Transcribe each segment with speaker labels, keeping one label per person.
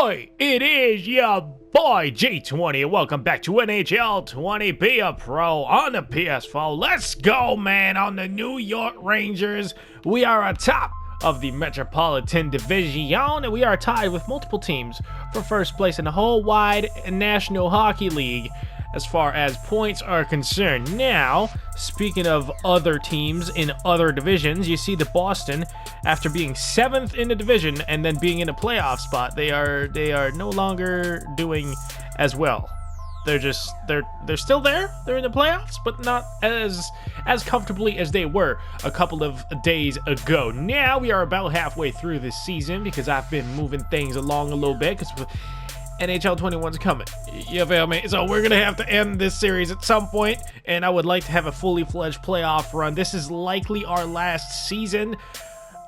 Speaker 1: Oi, it is your boy G20 and welcome back to NHL 20. Be a pro on the PS4. Let's go, man, on the New York Rangers. We are atop of the Metropolitan Division, and we are tied with multiple teams for first place in the whole wide National Hockey League as far as points are concerned. Now, speaking of other teams in other divisions, you see the Boston, after being 7th in the division and then being in a playoff spot, they are no longer doing as well. They're still there. They're in the playoffs, but not as comfortably as they were a couple of days ago. Now we are about halfway through this season because I've been moving things along a little bit because NHL 21's coming. You feel me? So we're gonna have to end this series at some point, and I would like to have a fully fledged playoff run. This is likely our last season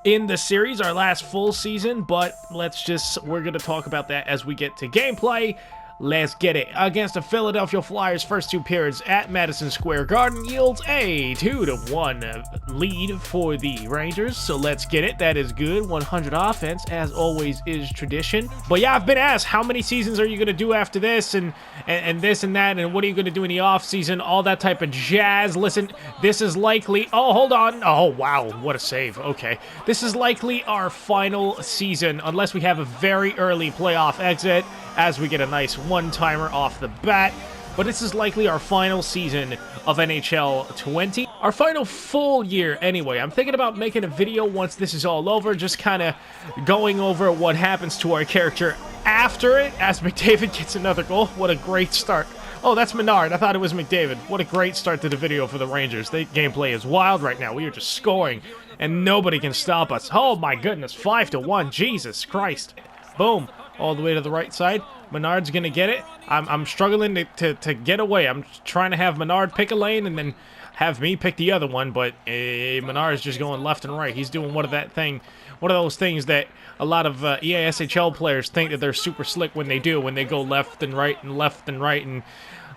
Speaker 1: in the series, our last full season, but we're gonna talk about that as we get to gameplay. Let's get it. Against the Philadelphia Flyers, first two periods at Madison Square Garden yields a 2-1 lead for the Rangers. So let's get it. That is good. 100 offense, as always is tradition. But yeah, I've been asked, how many seasons are you going to do after this and this and that, and what are you going to do in the off season, all that type of jazz. Listen, this is likely, oh, hold on. Oh, wow, what a save. Okay. This is likely our final season, unless we have a very early playoff exit, as we get a nice one-timer off the bat. But this is likely our final season of NHL 20. Our final full year, anyway. I'm thinking about making a video once this is all over, just kind of going over what happens to our character after it, as McDavid gets another goal. What a great start. Oh, that's Menard. I thought it was McDavid. What a great start to the video for the Rangers. The gameplay is wild right now. We are just scoring, and nobody can stop us. Oh, my goodness. 5-1. Jesus Christ. Boom. All the way to the right side. Menard's gonna get it. I'm struggling to get away. I'm trying to have Menard pick a lane and then have me pick the other one, but Menard's just going left and right. He's doing one of those things that a lot of EASHL players think that they're super slick when they do, when they go left and right and left and right, and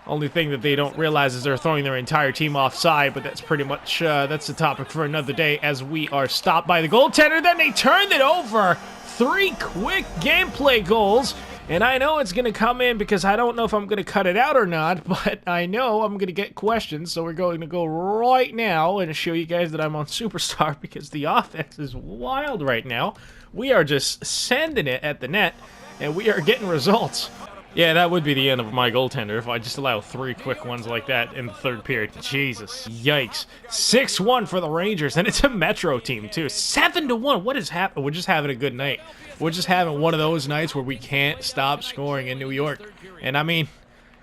Speaker 1: only thing that they don't realize is they're throwing their entire team offside. But that's pretty much that's the topic for another day, as we are stopped by the goaltender. Then they turned it over. 3 quick gameplay goals, and I know it's going to come in because I don't know if I'm going to cut it out or not, but I know I'm going to get questions, so we're going to go right now and show you guys that I'm on Superstar because the offense is wild right now. We are just sending it at the net, and we are getting results. Yeah, that would be the end of my goaltender if I just allow 3 quick ones like that in the third period. Jesus. Yikes. 6-1 for the Rangers, and it's a Metro team, too. 7-1. What is happening? We're just having a good night. We're just having one of those nights where we can't stop scoring in New York. And, I mean,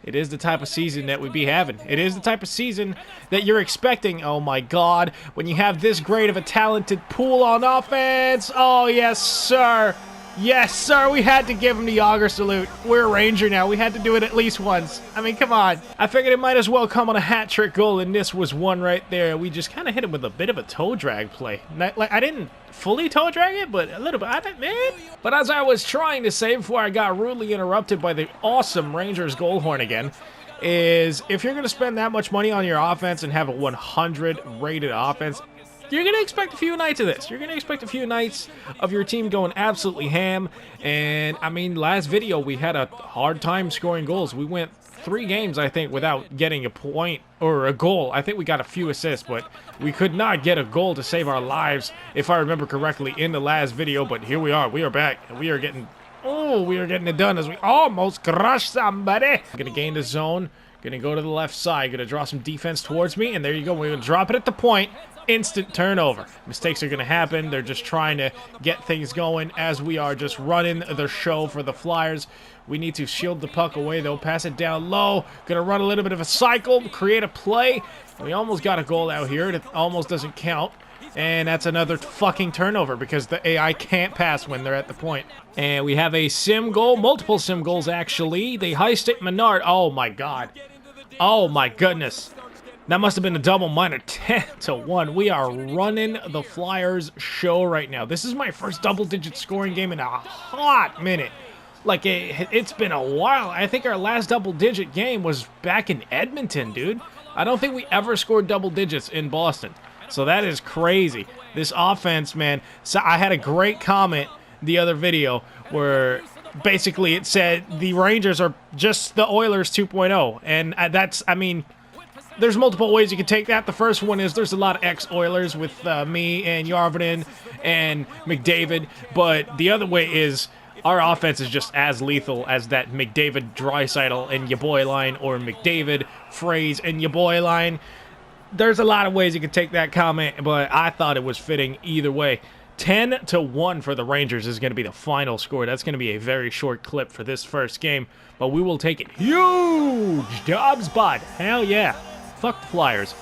Speaker 1: it is the type of season that we be having. It is the type of season that you're expecting. Oh, my God. When you have this great of a talented pool on offense. Oh, yes, sir. Yes, sir, we had to give him the Yager salute. We're a Ranger now. We had to do it at least once. I mean, come on. I figured it might as well come on a hat-trick goal, and this was one right there. We just kind of hit him with a bit of a toe drag play. Like, I didn't fully toe drag it, but a little bit, man. But as I was trying to say before I got rudely interrupted by the awesome Rangers goal horn again, is if you're going to spend that much money on your offense and have a 100 rated offense, you're going to expect a few nights of this. You're going to expect a few nights of your team going absolutely ham. And, I mean, last video, we had a hard time scoring goals. We went 3 games, I think, without getting a point or a goal. I think we got a few assists, but we could not get a goal to save our lives, if I remember correctly, in the last video. But here we are. We are back, and we are getting it done as we almost crushed somebody. Going to gain the zone. Going to go to the left side. Going to draw some defense towards me, and there you go. We're going to drop it at the point. Instant turnover. Mistakes are going to happen. They're just trying to get things going as we are just running the show for the Flyers. We need to shield the puck away, though. Pass it down low. Going to run a little bit of a cycle, create a play. We almost got a goal out here. It almost doesn't count. And that's another fucking turnover because the AI can't pass when they're at the point. And we have a sim goal, multiple sim goals, actually. They heist it, Menard. Oh, my God. Oh, my goodness. That must have been a double minor. 10-1. We are running the Flyers show right now. This is my first double-digit scoring game in a hot minute. Like, it's been a while. I think our last double-digit game was back in Edmonton, dude. I don't think we ever scored double digits in Boston. So that is crazy. This offense, man. So I had a great comment the other video where basically it said the Rangers are just the Oilers 2.0. And that's, I mean, there's multiple ways you can take that. The first one is there's a lot of ex-Oilers with me and Yarvinen and McDavid. But the other way is our offense is just as lethal as that McDavid, Draisaitl, and your boy line, or McDavid, Phrase, and your boy line. There's a lot of ways you can take that comment, but I thought it was fitting either way. 10-1 for the Rangers is going to be the final score. That's going to be a very short clip for this first game, but we will take it. Huge Dobbs bud. Hell yeah. Fuck the Flyers.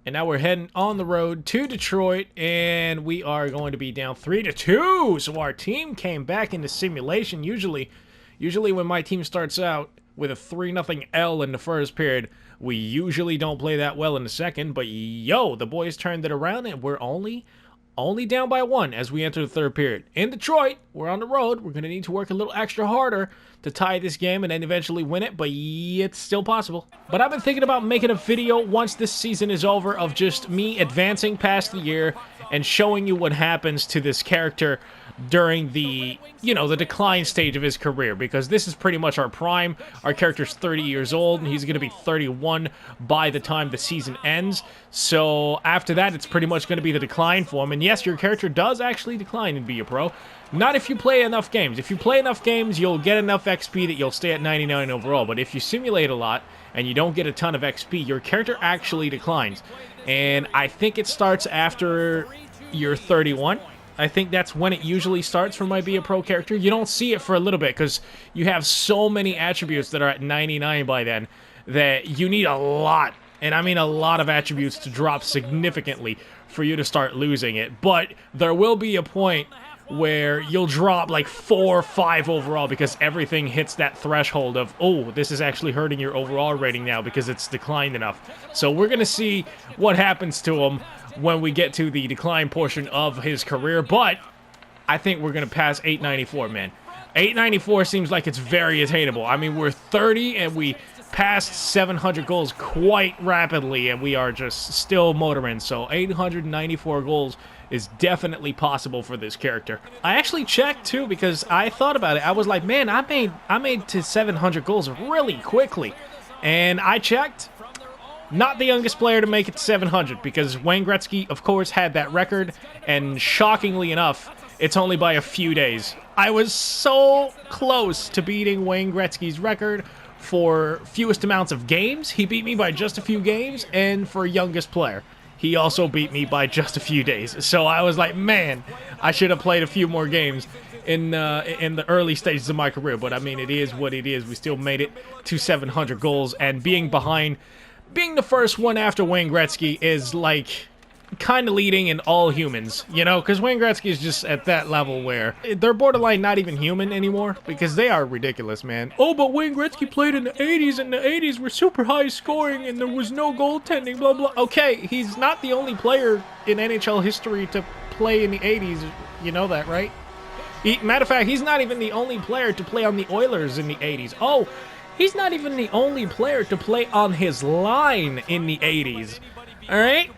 Speaker 1: And now we're heading on the road to Detroit, and we are going to be down 3-2. So our team came back into simulation. Usually when my team starts out with a 3-0 L in the first period, we usually don't play that well in the second. But yo, the boys turned it around, and we're only down by 1 as we enter the third period. In Detroit, we're on the road. We're going to need to work a little extra harder to tie this game and then eventually win it, but it's still possible. But I've been thinking about making a video once this season is over of just me advancing past the year and showing you what happens to this character during the, the decline stage of his career, because this is pretty much our prime. Our character's 30 years old, and he's going to be 31 by the time the season ends. So after that, it's pretty much going to be the decline for him. And yes, your character does actually decline and be a pro. Not if you play enough games. If you play enough games, you'll get enough XP that you'll stay at 99 overall. But if you simulate a lot and you don't get a ton of XP, your character actually declines. And I think it starts after you're 31. I think that's when it usually starts for my Be a Pro character. You don't see it for a little bit because you have so many attributes that are at 99 by then that you need a lot, and I mean a lot of attributes to drop significantly for you to start losing it. But there will be a point where you'll drop like 4 or 5 overall because everything hits that threshold of, oh, this is actually hurting your overall rating now because it's declined enough. So we're going to see what happens to him when we get to the decline portion of his career, but I think we're going to pass 894, man. 894 seems like it's very attainable. I mean, we're 30 and we passed 700 goals quite rapidly, and we are just still motoring, so 894 goals is definitely possible for this character. I actually checked too because I thought about it. I was like, man, I made to 700 goals really quickly, and I checked. Not the youngest player to make it to 700 because Wayne Gretzky, of course, had that record, and shockingly enough, it's only by a few days. I was so close to beating Wayne Gretzky's record for fewest amounts of games. He beat me by just a few games, and for youngest player, he also beat me by just a few days. So I was like, man, I should have played a few more games in the early stages of my career. But I mean, it is what it is. We still made it to 700 goals, and being the first one after Wayne Gretzky is like kind of leading in all humans, because Wayne Gretzky is just at that level where they're borderline not even human anymore because they are ridiculous, man. Oh, but Wayne Gretzky played in the 80s, and the 80s were super high scoring, and there was no goaltending, blah, blah. Okay, he's not the only player in NHL history to play in the 80s. You know that, right? Matter of fact, he's not even the only player to play on the Oilers in the 80s. Oh, he's not even the only player to play on his line in the 80s. Alright?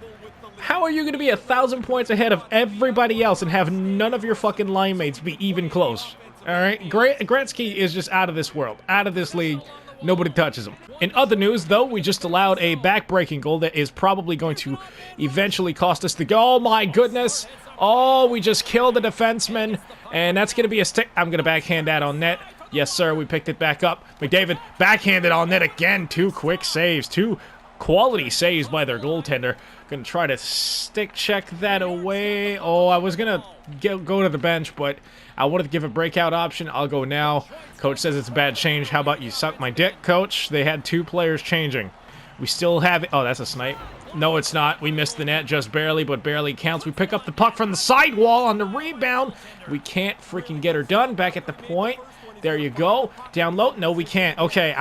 Speaker 1: How are you going to be 1,000 points ahead of everybody else and have none of your fucking line mates be even close? Alright? Gretzky is just out of this world. Out of this league. Nobody touches him. In other news, though, we just allowed a back-breaking goal that is probably going to eventually cost us the goal. Oh, my goodness. Oh, we just killed a defenseman. And that's going to be a stick. I'm going to backhand that on net. Yes, sir, we picked it back up. McDavid backhanded on net again. 2 quick saves. 2 quality saves by their goaltender. Gonna try to stick check that away. Oh, I was gonna go to the bench, but I wanted to give a breakout option. I'll go now. Coach says it's a bad change. How about you suck my dick, coach? They had 2 players changing. We still have it. Oh, that's a snipe. No, it's not. We missed the net just barely, but barely counts. We pick up the puck from the sidewall on the rebound. We can't freaking get her done. Back at the point. There you go. Down low. No, we can't. Okay,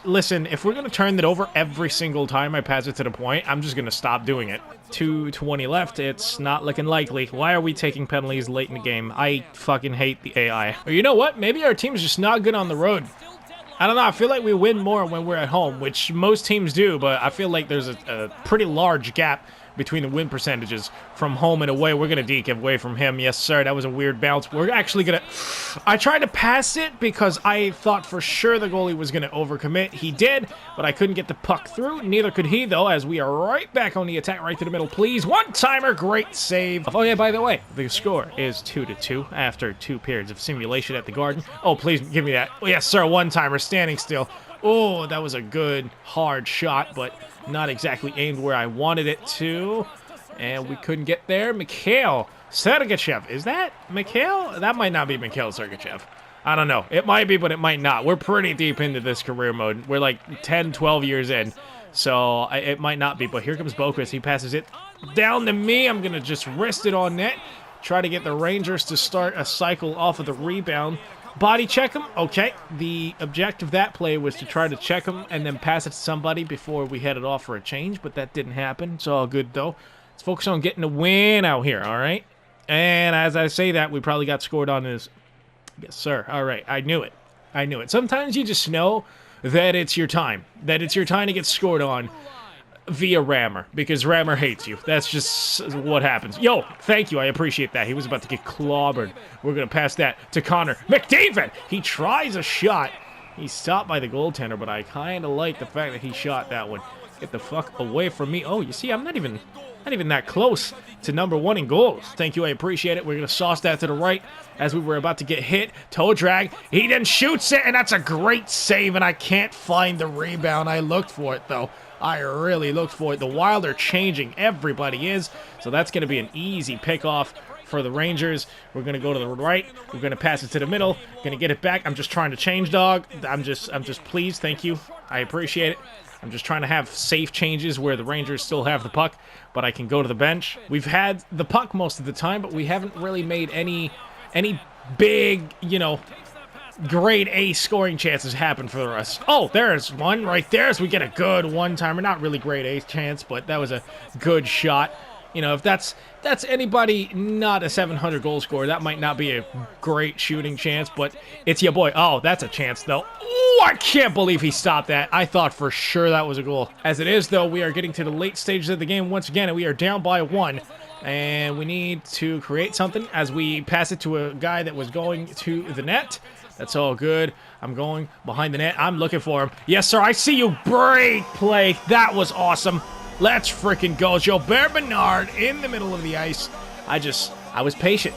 Speaker 1: listen, if we're going to turn that over every single time I pass it to the point, I'm just going to stop doing it. 2:20 left. It's not looking likely. Why are we taking penalties late in the game? I fucking hate the AI. Or you know what? Maybe our team's just not good on the road. I don't know. I feel like we win more when we're at home, which most teams do, but I feel like there's a pretty large gap between the win percentages from home and away. We're going to deke away from him. Yes, sir. That was a weird bounce. We're actually going to... I tried to pass it because I thought for sure the goalie was going to overcommit. He did, but I couldn't get the puck through. Neither could he, though, as we are right back on the attack, right to the middle. Please, one-timer. Great save. Oh, yeah, by the way, the score is 2-2 after 2 periods of simulation at the Garden. Oh, please give me that. Oh, yes, sir. One-timer standing still. Oh, that was a good, hard shot, but not exactly aimed where I wanted it to. And we couldn't get there. Mikhail Sergachev. Is that Mikhail? That might not be Mikhail Sergachev. I don't know. It might be, but it might not. We're pretty deep into this career mode. We're like 10, 12 years in. So it might not be. But here comes Boquist. He passes it down to me. I'm going to just wrist it on net. Try to get the Rangers to start a cycle off of the rebound. Body check him. Okay. The objective of that play was to try to check him and then pass it to somebody before we headed off for a change, but that didn't happen. It's all good, though. Let's focus on getting a win out here, all right? And as I say that, we probably got scored on this. Yes, sir. All right. I knew it. I knew it. Sometimes you just know that it's your time. That it's your time to get scored on via Rammer, because Rammer hates you. That's just what happens. Yo, thank you. I appreciate that. He was about to get clobbered. We're going to pass that to Connor McDavid. He tries a shot. He's stopped by the goaltender, but I kind of like the fact that he shot that one. Get the fuck away from me. Oh, you see, I'm not even that close to #1 in goals. Thank you. I appreciate it. We're going to sauce that to the right as we were about to get hit. Toe drag. He then shoots it, and that's a great save, and I can't find the rebound. I looked for it, though. I really looked for it. The Wild are changing. Everybody is. So that's going to be an easy pickoff for the Rangers. We're going to go to the right. We're going to pass it to the middle. Going to get it back. I'm just trying to change, dog. I'm just pleased. Thank you. I appreciate it. I'm just trying to have safe changes where the Rangers still have the puck, but I can go to the bench. We've had the puck most of the time, but we haven't really made any big, grade A scoring chances happen for us. Oh, there's one right there. So we get a good one-timer. Not really grade A chance, but that was a good shot. If that's anybody not a 700 goal scorer, that might not be a great shooting chance, but it's your boy. Oh, that's a chance, though. Oh, I can't believe he stopped that. I thought for sure that was a goal. As it is, though, we are getting to the late stages of the game once again, and we are down by 1. And we need to create something as we pass it to a guy that was going to the net. That's all good. I'm going behind the net. I'm looking for him. Yes, sir. I see you. Great play. That was awesome. Let's freaking go. Gilbert Bernard in the middle of the ice. I was patient.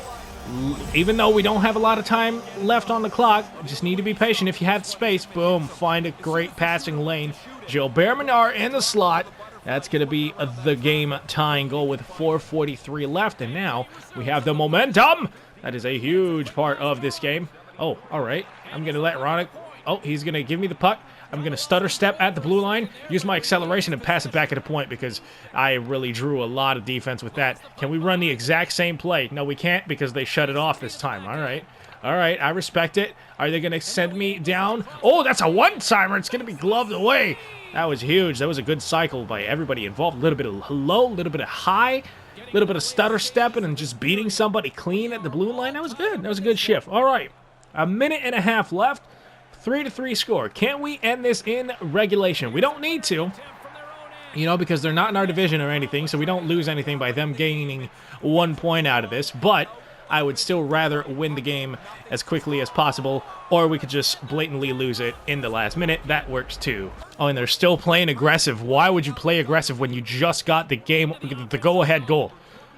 Speaker 1: Even though we don't have a lot of time left on the clock, just need to be patient. If you have space, boom, find a great passing lane. Gilbert Bernard in the slot. That's going to be the game-tying goal with 4:43 left. And now we have the momentum. That is a huge part of this game. Oh, all right. I'm going to let Ronick... Oh, he's going to give me the puck. I'm going to stutter step at the blue line, use my acceleration, and pass it back at a point because I really drew a lot of defense with that. Can we run the exact same play? No, we can't because they shut it off this time. All right. All right, I respect it. Are they going to send me down? Oh, that's a one-timer. It's going to be gloved away. That was huge. That was a good cycle by everybody involved. A little bit of low, a little bit of high, a little bit of stutter stepping and just beating somebody clean at the blue line. That was good. That was a good shift. All right, a minute and a half left. 3-3 score. Can't we end this in regulation? We don't need to, because they're not in our division or anything, so we don't lose anything by them gaining 1 point out of this, but I would still rather win the game as quickly as possible, or we could just blatantly lose it in the last minute. That works too. Oh, and they're still playing aggressive. Why would you play aggressive when you just got the go-ahead goal?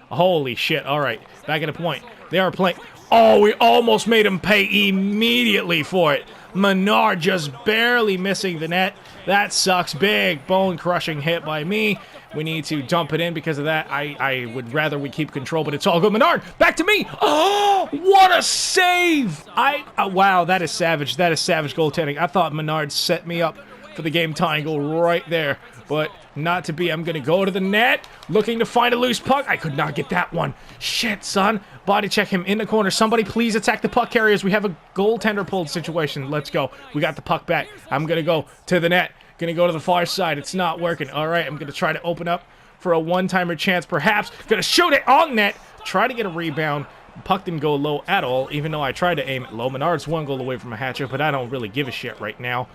Speaker 1: Holy shit. All right, back at the point. They are playing... Oh, we almost made him pay immediately for it. Menard just barely missing the net. That sucks. Big bone-crushing hit by me. We need to dump it in because of that. I would rather we keep control, but it's all good. Menard, back to me. Oh, what a save. Wow, that is savage. That is savage goaltending. I thought Menard set me up for the game-tying goal right there, but not to be. I'm going to go to the net, looking to find a loose puck. I could not get that one. Shit, son. Body check him in the corner. Somebody please attack the puck carriers. We have a goaltender pulled situation. Let's go. We got the puck back. I'm going to go to the net. Going to go to the far side. It's not working. All right, I'm going to try to open up for a one-timer chance, perhaps. Going to shoot it on net. Try to get a rebound. Puck didn't go low at all, even though I tried to aim it low. Menard's 1 goal away from a hat-trick, but I don't really give a shit right now.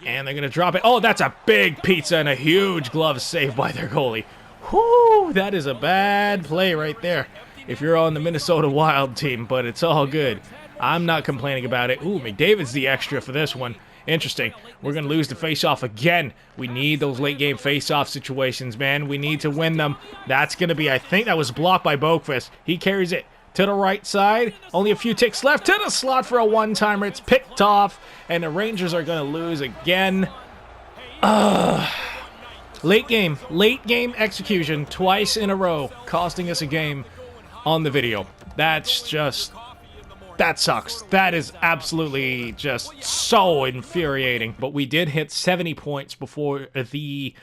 Speaker 1: And they're going to drop it. Oh, that's a big pizza and a huge glove save by their goalie. Whoo, that is a bad play right there if you're on the Minnesota Wild team, but it's all good. I'm not complaining about it. Ooh, McDavid's the extra for this one. Interesting. We're going to lose the face-off again. We need those late-game face-off situations, man. We need to win them. That's going to be, I think that was blocked by Boqvist. He carries it to the right side. Only a few ticks left to the slot for a one-timer. It's picked off, and the Rangers are going to lose again. Late game execution twice in a row, costing us a game on the video. That sucks. That is absolutely just so infuriating. But we did hit 70 points before the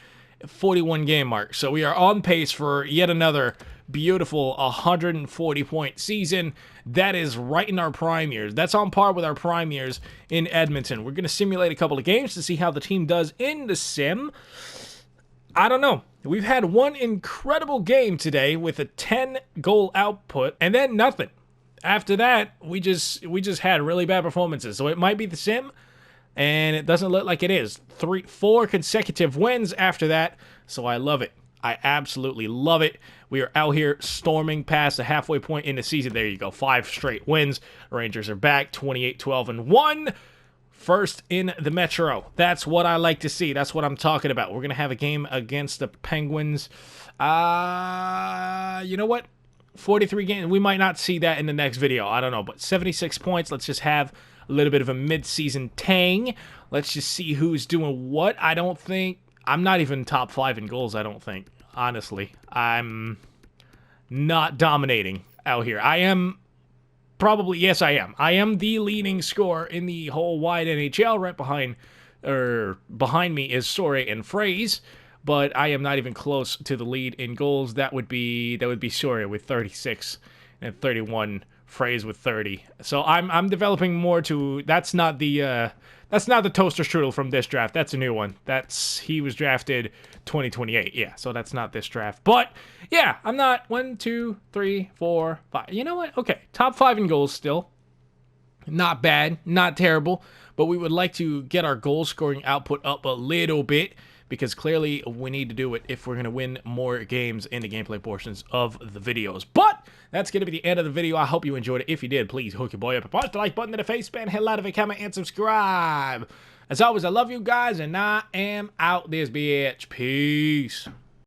Speaker 1: 41 game mark. So we are on pace for yet another beautiful 140-point season. That is right in our prime years. That's on par with our prime years in Edmonton. We're going to simulate a couple of games to see how the team does in the sim. I don't know. We've had one incredible game today with a 10-goal output, and then nothing. After that, we just had really bad performances. So it might be the sim, and it doesn't look like it is. 4 consecutive wins after that, so I love it. I absolutely love it. We are out here storming past the halfway point in the season. There you go. 5 straight wins. Rangers are back 28-12-1. First in the Metro. That's what I like to see. That's what I'm talking about. We're going to have a game against the Penguins. You know what? 43 games. We might not see that in the next video. I don't know. But 76 points. Let's just have a little bit of a mid-season tang. Let's just see who's doing what. I'm not even top 5 in goals, I don't think. Honestly. I'm not dominating out here. I am... Probably, yes, I am. I am the leading scorer in the whole wide NHL. Right behind me is Sore and Phrase, but I am not even close to the lead in goals. That would be Sore with 36 and 31, Phrase with 30. So I'm developing more to. That's not the toaster strudel from this draft. That's a new one. He was drafted 2028. Yeah, so that's not this draft. But yeah, I'm not 1, 2, 3, 4, 5. You know what? Okay, top 5 in goals still. Not bad, not terrible. But we would like to get our goal scoring output up a little bit, because clearly we need to do it if we're going to win more games in the gameplay portions of the videos. But that's going to be the end of the video. I hope you enjoyed it. If you did, please hook your boy up and punch the like button in the face, man. Hit a lot of a comment and subscribe. As always, I love you guys, and I am out this bitch. Peace.